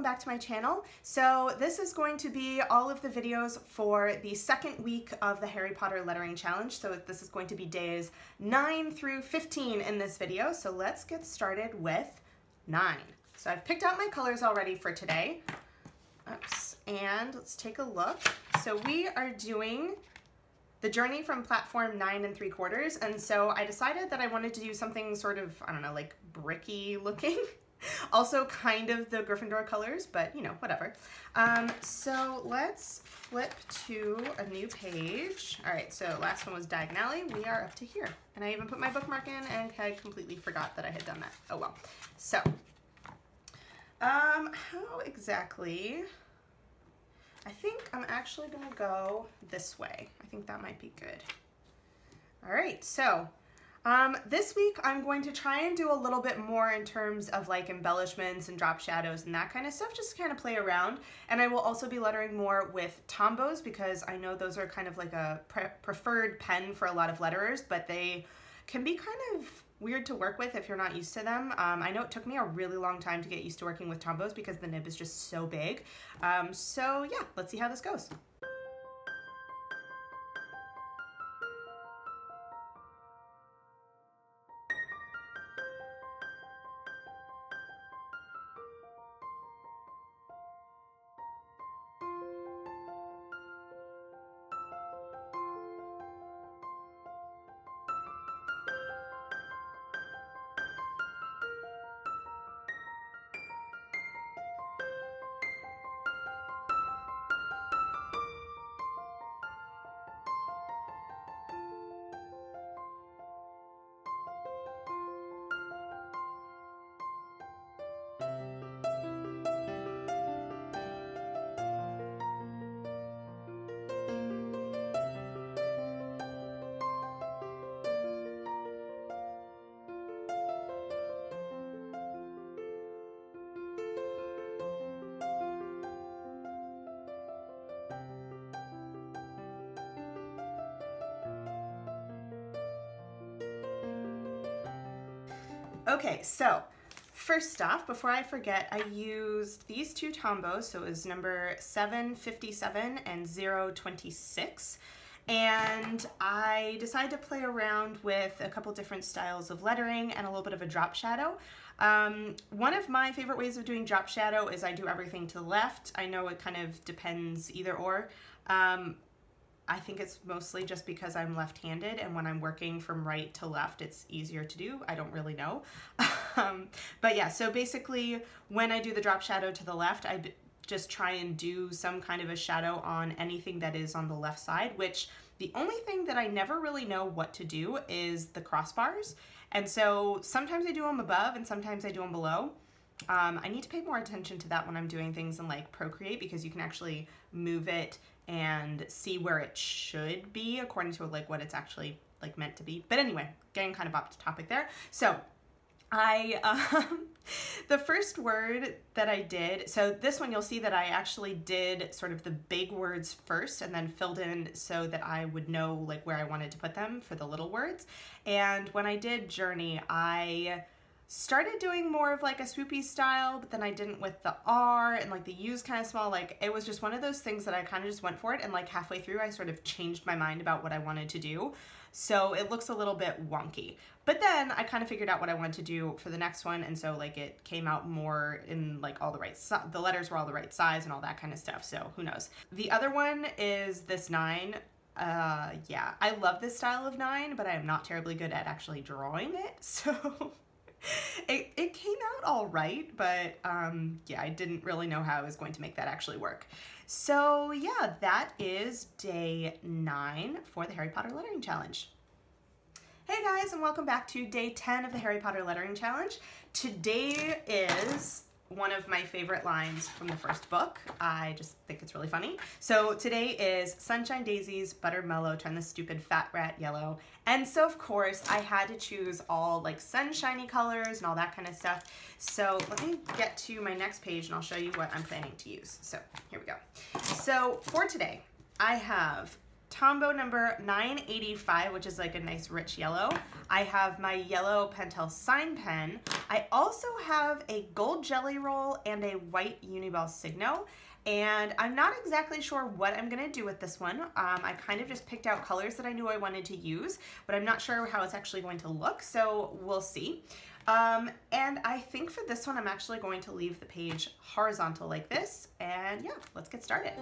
back to my channel. So this is going to be all of the videos for the second week of the Harry Potter Lettering Challenge. So this is going to be days 9 through 15 in this video. So let's get started with 9. So I've picked out my colors already for today. Oops. And let's take a look. So we are doing the journey from platform 9 3/4. And so I decided that I wanted to do something sort of, I don't know, like bricky looking. Also kind of the Gryffindor colors, but you know, whatever. So let's flip to a new page. All right, so last one was diagonally. We are up to here. And I even put my bookmark in and had completely forgot that I had done that. Oh well. So, how exactly? I think I'm actually gonna go this way. I think that might be good. All right, so this week I'm going to try and do a little bit more in terms of like embellishments and drop shadows and that kind of stuff, just to kind of play around. And I will also be lettering more with Tombows because I know those are kind of like a preferred pen for a lot of letterers, but they can be kind of weird to work with if you're not used to them. I know it took me a really long time to get used to working with Tombows because the nib is just so big. So yeah, let's see how this goes. Okay, so first off, before I forget, I used these two Tombows, so it was number 757 and 026, and I decided to play around with a couple different styles of lettering and a little bit of a drop shadow. One of my favorite ways of doing drop shadow is I do everything to the left. I know it kind of depends either or. I think it's mostly just because I'm left-handed, and when I'm working from right to left, it's easier to do. I don't really know. But yeah, so basically when I do the drop shadow to the left, I just try and do some kind of a shadow on anything that is on the left side, which the only thing that I never really know what to do is the crossbars. And so sometimes I do them above and sometimes I do them below. I need to pay more attention to that when I'm doing things in like Procreate, because you can actually move it and see where it should be according to like what it's actually like meant to be. But anyway, getting kind of off topic there. So the first word that I did, so this one you'll see that I actually did sort of the big words first and then filled in so that I would know like where I wanted to put them for the little words. And when I did Journey, I started doing more of like a swoopy style, but then I didn't with the R, and like the U's kind of small. Like it was just one of those things that I kind of just went for it, and like halfway through I sort of changed my mind about what I wanted to do. So it looks a little bit wonky. But then I kind of figured out what I wanted to do for the next one, and so like it came out more in like all the right, the letters were all the right size and all that kind of stuff, so who knows. The other one is this 9. Yeah, I love this style of 9, but I am not terribly good at actually drawing it, so it came out all right, but yeah, I didn't really know how I was going to make that actually work. So yeah, that is day 9 for the Harry Potter Lettering Challenge. Hey guys, and welcome back to day 10 of the Harry Potter Lettering Challenge. Today is one of my favorite lines from the first book. I just think it's really funny. So today is Sunshine Daisies, Butter Mellow, Turn the Stupid Fat Rat Yellow. And so of course I had to choose all like sunshiny colors and all that kind of stuff. So let me get to my next page and I'll show you what I'm planning to use. So here we go. So for today, I have Tombow number 985, which is like a nice rich yellow. I have my yellow Pentel sign pen. I also have a gold jelly roll and a white Uniball Signo. And I'm not exactly sure what I'm gonna do with this one. I kind of just picked out colors that I knew I wanted to use, but I'm not sure how it's actually going to look, so we'll see. And I think for this one, I'm actually going to leave the page horizontal like this, and yeah, let's get started.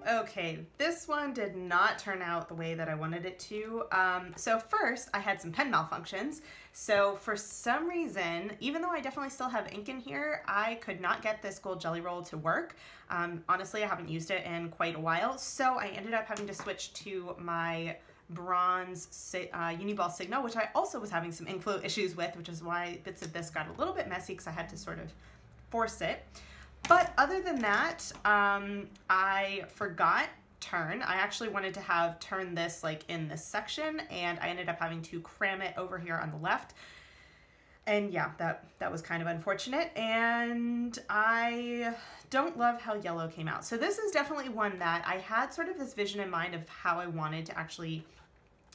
Okay, this one did not turn out the way that I wanted it to. So first, I had some pen malfunctions. So for some reason, even though I definitely still have ink in here, I could not get this gold jelly roll to work. Honestly, I haven't used it in quite a while, so I ended up having to switch to my bronze Uniball Signo, which I also was having some ink flow issues with, which is why bits of this got a little bit messy because I had to sort of force it. But other than that, I forgot turn. I actually wanted to have turn this like in this section, and I ended up having to cram it over here on the left. And yeah, that was kind of unfortunate, and I don't love how yellow came out. So this is definitely one that I had sort of this vision in mind of how I wanted to actually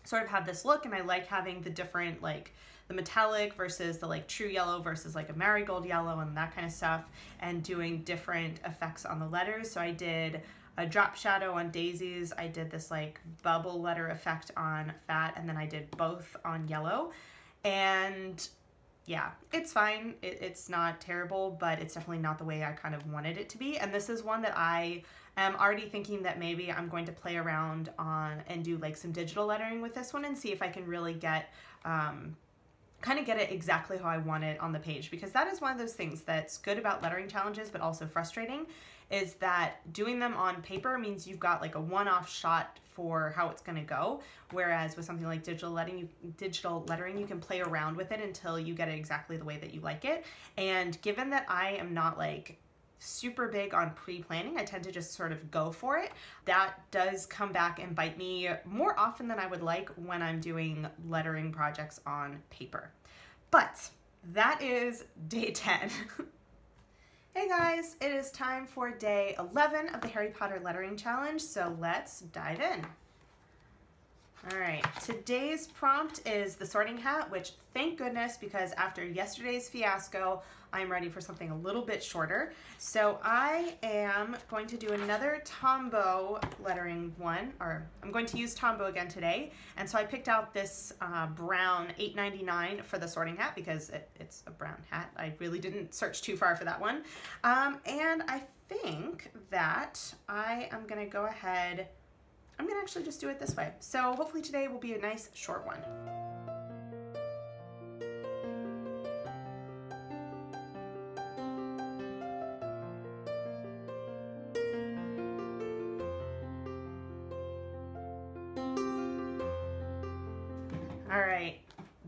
sort of have this look, and I like having the different, like the metallic versus the like true yellow versus like a marigold yellow and that kind of stuff, and doing different effects on the letters. So I did a drop shadow on Daisies, I did this like bubble letter effect on Fat, and then I did both on yellow. And yeah, it's fine. It's not terrible, but it's definitely not the way I kind of wanted it to be. And this is one that I am already thinking that maybe I'm going to play around on and do like some digital lettering with this one and see if I can really get kind of get it exactly how I want it on the page, because that is one of those things that's good about lettering challenges but also frustrating, is that doing them on paper means you've got like a one-off shot for how it's going to go, whereas with something like digital lettering, you can play around with it until you get it exactly the way that you like it. And given that I am not like super big on pre-planning, I tend to just sort of go for it. That does come back and bite me more often than I would like when I'm doing lettering projects on paper. But that is day 10. Hey guys, it is time for day 11 of the Harry Potter lettering challenge, so let's dive in. All right, today's prompt is the sorting hat, which thank goodness, because after yesterday's fiasco, I'm ready for something a little bit shorter. So I am going to do another Tombow lettering one, or I'm going to use Tombow again today. And so I picked out this brown $8.99 for the sorting hat because it's a brown hat. I really didn't search too far for that one. And I think that I am gonna go ahead, I'm gonna actually just do it this way. So hopefully today will be a nice short one. All right,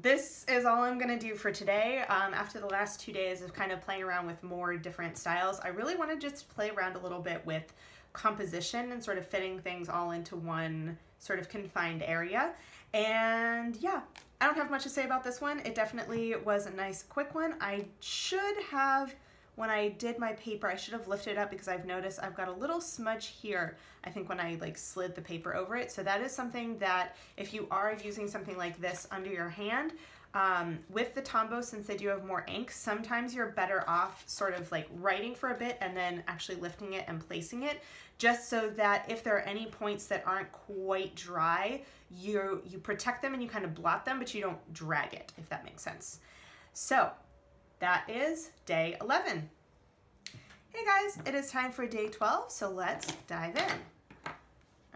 this is all I'm gonna do for today. After the last 2 days of kind of playing around with more different styles, I really wanna just play around a little bit with composition and sort of fitting things all into one sort of confined area. And yeah, I don't have much to say about this one. It definitely was a nice quick one. I should have, when I did my paper, I should have lifted it up because I've noticed I've got a little smudge here, I think when I like slid the paper over it. So that is something that if you are using something like this under your hand, with the Tombow, since they do have more ink, sometimes you're better off sort of like writing for a bit and then actually lifting it and placing it, just so that if there are any points that aren't quite dry, you protect them and you kind of blot them, but you don't drag it, if that makes sense. So that is day 11. Hey guys, it is time for day 12, so let's dive in.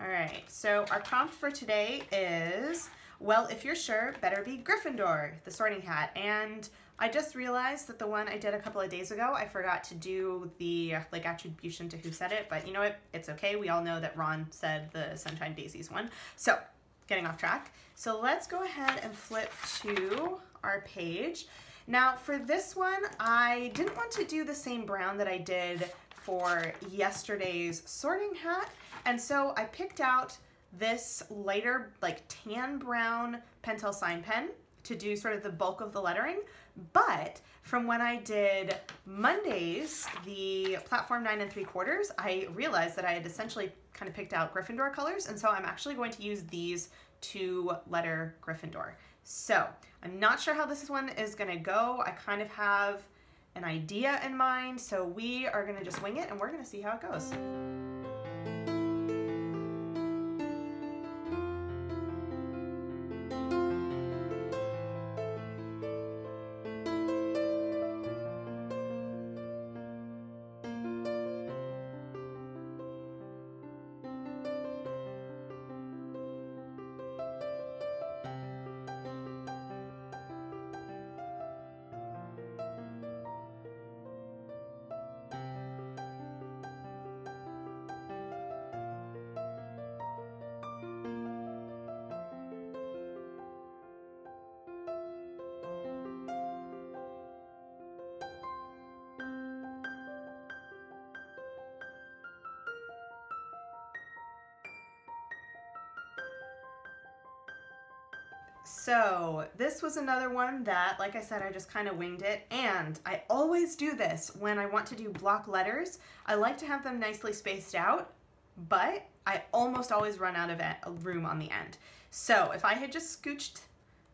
All right, so our prompt for today is, well, if you're sure, better be Gryffindor, the sorting hat. And I just realized that the one I did a couple of days ago, I forgot to do the like attribution to who said it, but you know what, it's okay. We all know that Ron said the Sunshine Daisies one. So getting off track. So let's go ahead and flip to our page. Now for this one, I didn't want to do the same brown that I did for yesterday's sorting hat. And so I picked out this lighter, like tan brown Pentel sign pen to do sort of the bulk of the lettering. But from when I did Monday's, the platform 9 3/4, I realized that I had essentially kind of picked out Gryffindor colors. And so I'm actually going to use these to letter Gryffindor. So I'm not sure how this one is gonna go. I kind of have an idea in mind. So we are gonna just wing it and we're gonna see how it goes. So this was another one that, like I said, I just kind of winged it. And I always do this when I want to do block letters. I like to have them nicely spaced out, but I almost always run out of room on the end. So if I had just scooched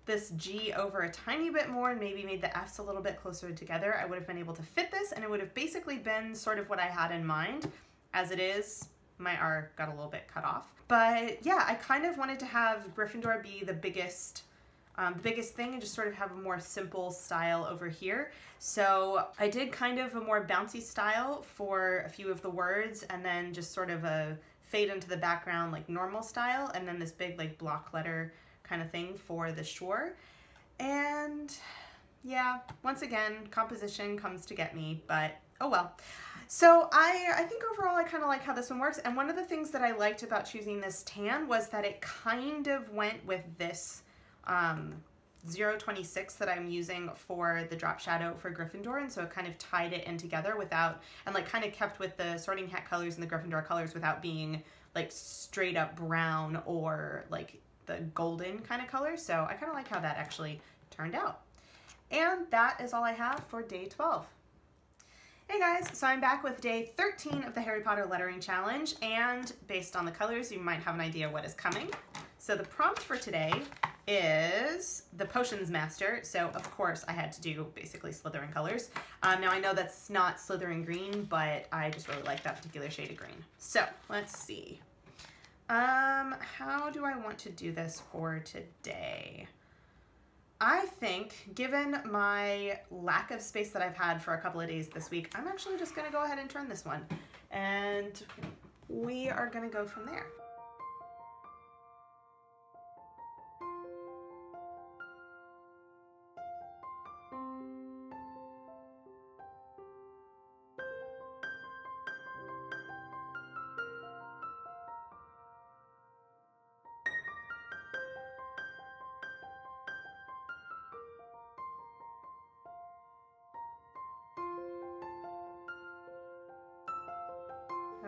this G over a tiny bit more and maybe made the F's a little bit closer together, I would have been able to fit this and it would have basically been sort of what I had in mind. As it is, my R got a little bit cut off. But yeah, I kind of wanted to have Gryffindor be the biggest thing and just sort of have a more simple style over here. So I did kind of a more bouncy style for a few of the words and then just sort of a fade into the background like normal style, and then this big like block letter kind of thing for the shore. And yeah, once again, composition comes to get me, but oh well. So I think overall I kind of like how this one works. And one of the things that I liked about choosing this tan was that it kind of went with this 026 that I'm using for the drop shadow for Gryffindor, and so it kind of tied it in together without, and like kind of kept with the sorting hat colors and the Gryffindor colors without being like straight up brown or like the golden kind of color. So I kind of like how that actually turned out. And that is all I have for day 12. Hey guys, so I'm back with day 13 of the Harry Potter lettering challenge, and based on the colors you might have an idea what is coming. So the prompt for today is the Potions Master. So of course I had to do basically Slytherin colors. Now I know that's not Slytherin green, but I just really like that particular shade of green. So let's see. How do I want to do this for today? I think, given my lack of space that I've had for a couple of days this week, I'm actually just going to go ahead and turn this one. And we are going to go from there.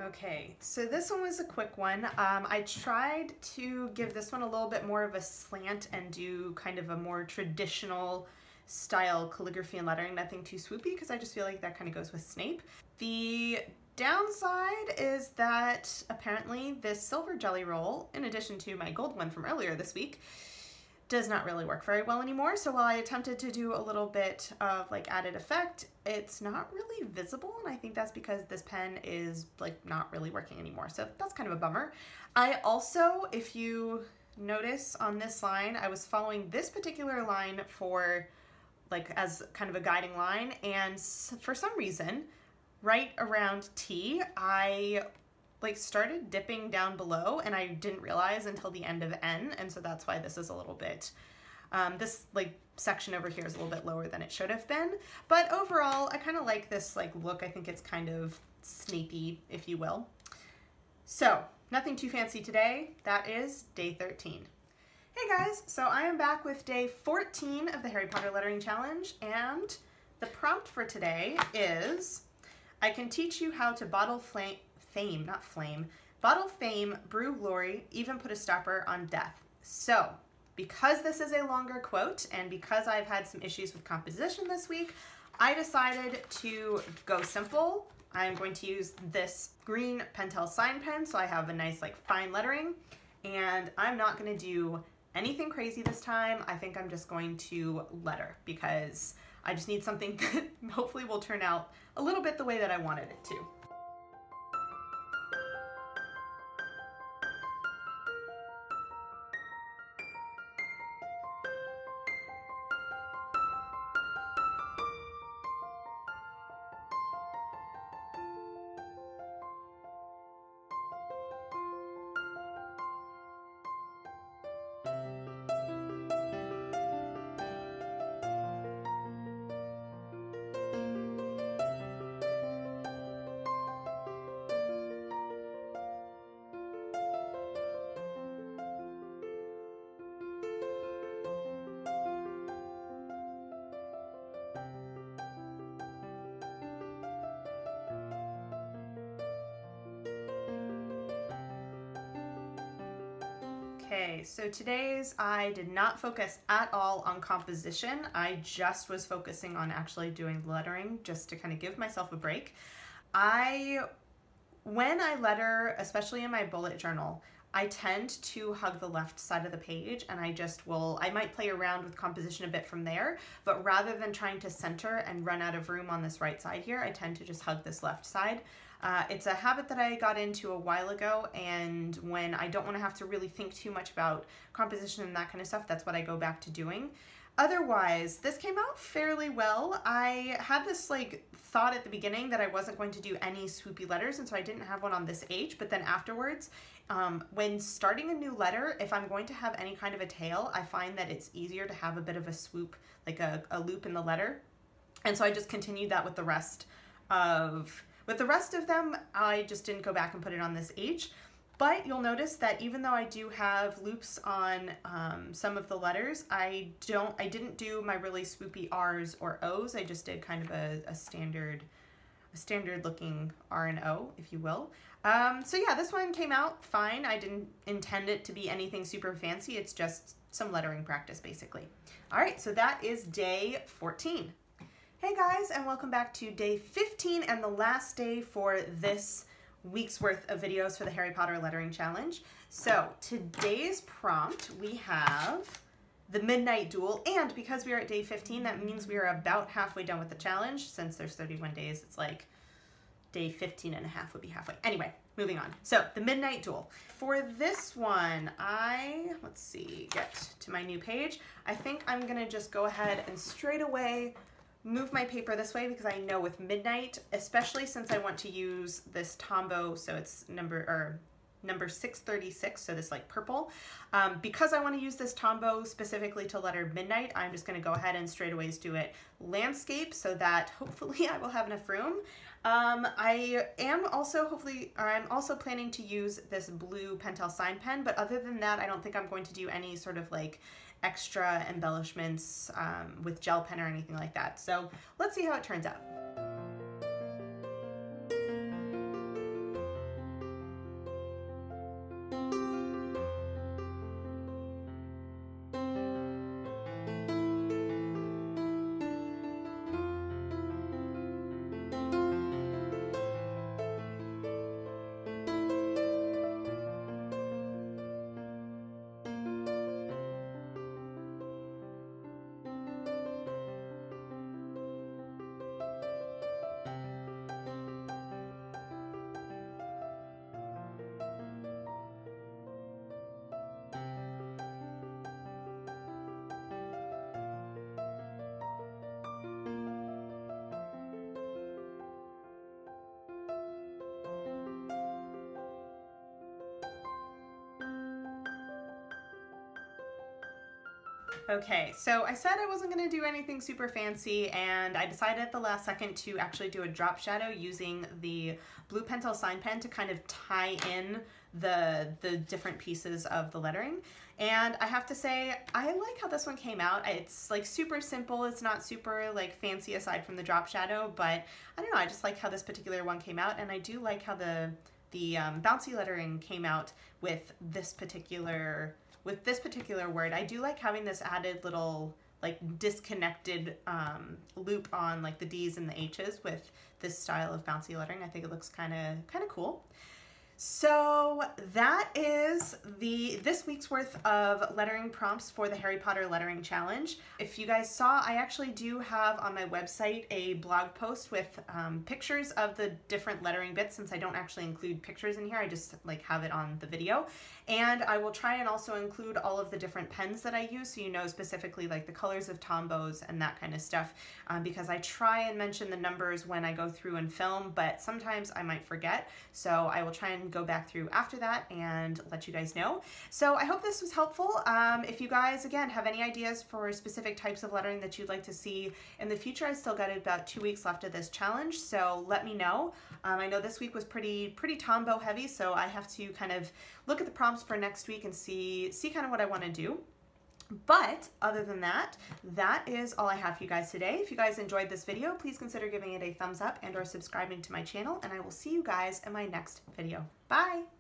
Okay, so this one was a quick one. I tried to give this one a little bit more of a slant and do kind of a more traditional style calligraphy and lettering, nothing too swoopy, because I just feel like that kind of goes with Snape. The downside is that apparently this silver jelly roll, in addition to my gold one from earlier this week, does not really work very well anymore. So while I attempted to do a little bit of like added effect, it's not really visible, and I think that's because this pen is like not really working anymore. So that's kind of a bummer. I also, if you notice on this line, I was following this particular line for like as kind of a guiding line, and for some reason right around T I like started dipping down below, and I didn't realize until the end of N, and so that's why this is a little bit, this like section over here is a little bit lower than it should have been. But overall, I kind of like this like look. I think it's kind of Snapey, if you will. So nothing too fancy today. That is day 13. Hey guys, so I am back with day 14 of the Harry Potter Lettering Challenge, and the prompt for today is, I can teach you how to bottle bottle fame, brew glory, even put a stopper on death. So, because this is a longer quote, and because I've had some issues with composition this week, I decided to go simple. I'm going to use this green Pentel sign pen, so I have a nice like fine lettering, and I'm not going to do anything crazy this time. I think I'm just going to letter, because I just need something that hopefully will turn out a little bit the way that I wanted it to. Okay, so today's I did not focus at all on composition. I just was focusing on actually doing lettering, just to kind of give myself a break. When I letter, especially in my bullet journal, I tend to hug the left side of the page, and I might play around with composition a bit from there, but rather than trying to center and run out of room on this right side here, I tend to just hug this left side. It's a habit that I got into a while ago, and when I don't want to have to really think too much about composition and that kind of stuff, that's what I go back to doing. Otherwise, this came out fairly well. I had this like thought at the beginning that I wasn't going to do any swoopy letters, and so I didn't have one on this H, but then afterwards, when starting a new letter, if I'm going to have any kind of a tail, I find that it's easier to have a bit of a swoop, like a loop in the letter. And so I just continued that with the rest of them. I just didn't go back and put it on this H. But you'll notice that even though I do have loops on some of the letters, I didn't do my really swoopy R's or O's. I just did kind of a standard looking R and O, if you will. So yeah, this one came out fine. I didn't intend it to be anything super fancy. It's just some lettering practice, basically. All right, so that is day 14. Hey guys, and welcome back to day 15 and the last day for this week's worth of videos for the Harry Potter lettering challenge. So today's prompt, we have the Midnight Duel, and because we are at day 15, that means we are about halfway done with the challenge. Since there's 31 days, it's like day 15 and a half would be halfway. Anyway, moving on. So the Midnight Duel. For this one, let's see, get to my new page. I think I'm gonna just go ahead and straight away move my paper this way, because I know with Midnight, especially since I want to use this Tombow, so it's number 636, so this like purple. Because I want to use this Tombow specifically to letter Midnight, I'm just going to go ahead and straight away do it landscape, so that hopefully I will have enough room. I'm also planning to use this blue Pentel sign pen, but other than that, I don't think I'm going to do any sort of like extra embellishments with gel pen or anything like that. So let's see how it turns out. Okay, so I said I wasn't going to do anything super fancy, and I decided at the last second to actually do a drop shadow using the blue Pentel sign pen to kind of tie in the different pieces of the lettering. And I have to say, I like how this one came out. It's like super simple. It's not super like fancy aside from the drop shadow, but I don't know, I just like how this particular one came out, and I do like how the bouncy lettering came out with this particular word. I do like having this added little like disconnected loop on like the D's and the H's with this style of bouncy lettering. I think it looks kind of cool. So that is this week's worth of lettering prompts for the Harry Potter lettering challenge. If you guys saw, I actually do have on my website a blog post with pictures of the different lettering bits, since I don't actually include pictures in here. I just like have it on the video. And I will try and also include all of the different pens that I use, so you know specifically like the colors of Tombows and that kind of stuff, because I try and mention the numbers when I go through and film, but sometimes I might forget. So I will try and go back through after that and let you guys know. So I hope this was helpful. If you guys, again, have any ideas for specific types of lettering that you'd like to see in the future, I still got about 2 weeks left of this challenge, so let me know. I know this week was pretty Tombow heavy, so I have to kind of look at the prompts for next week and see kind of what I want to do. But other than that, that is all I have for you guys today. If you guys enjoyed this video, please consider giving it a thumbs up and or subscribing to my channel, and I will see you guys in my next video. Bye!